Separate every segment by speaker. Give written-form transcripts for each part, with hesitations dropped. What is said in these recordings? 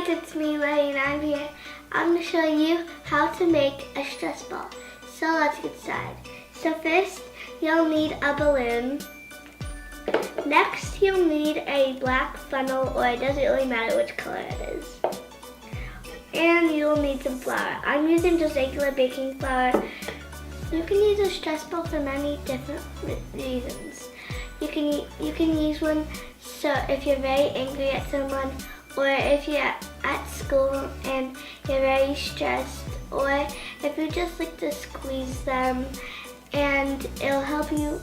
Speaker 1: guys, it's me, Lenny, and I'm here. I'm going to show you how to make a stress ball. So let's get started. So first, you'll need a balloon. Next, you'll need a black funnel, or it doesn't really matter which color it is. And you'll need some flour. I'm using just regular baking flour. You can use a stress ball for many different reasons. You can use one so if you're very angry at someone, or if you're at school and you're very stressed, or if you just like to squeeze them, and it'll help you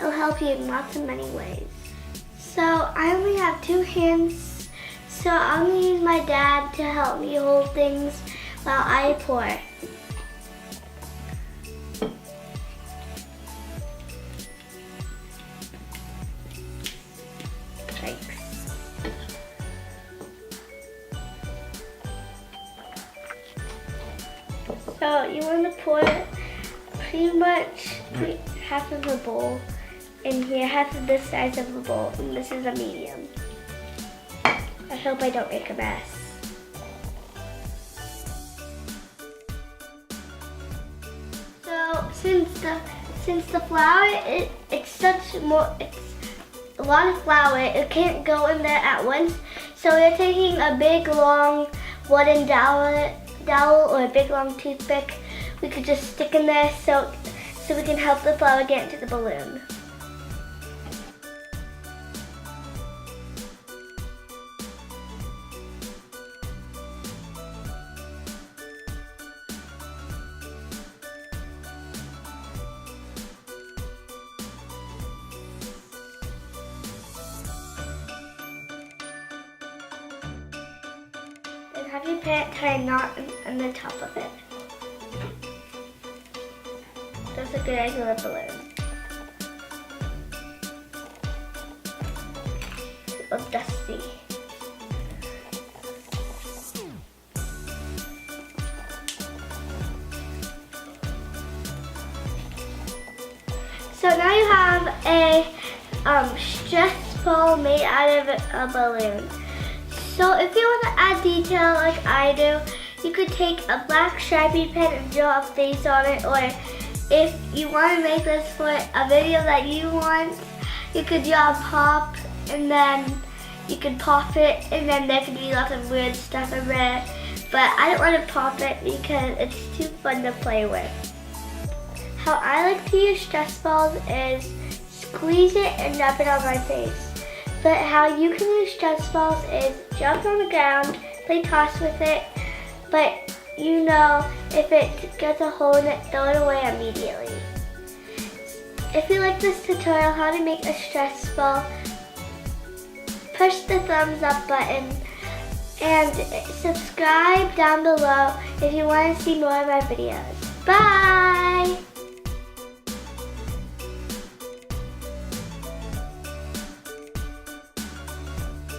Speaker 1: in lots of many ways. So I only have 2 hands, so I'm gonna use my dad to help me hold things while I pour. Thanks. So you want to pour pretty much half of a bowl in here, half of this size of a bowl, and this is a medium. I hope I don't make a mess. So since the flour it's a lot of flour, it can't go in there at once. So we're taking a big long wooden dowel or a big long toothpick. We could just stick in there so we can help the flour get into the balloon. And have your parent tie a knot on the top of it. That's a good idea with a balloon. It looks dusty. So now you have a stress ball made out of a balloon. So if you want to add detail like I do, you could take a black Sharpie pen and draw a face on it, or if you want to make this for a video that you want, you could draw a pop and then you could pop it, and then there could be lots of weird stuff in there. But I don't want to pop it because it's too fun to play with. How I like to use stress balls is squeeze it and rub it on my face. But how you can use stress balls is jump on the ground, play toss with it, but you know if it gets a hole in it, throw it away immediately. If you like this tutorial how to make a stress ball, push the thumbs up button and subscribe down below if you want to see more of my videos. Bye!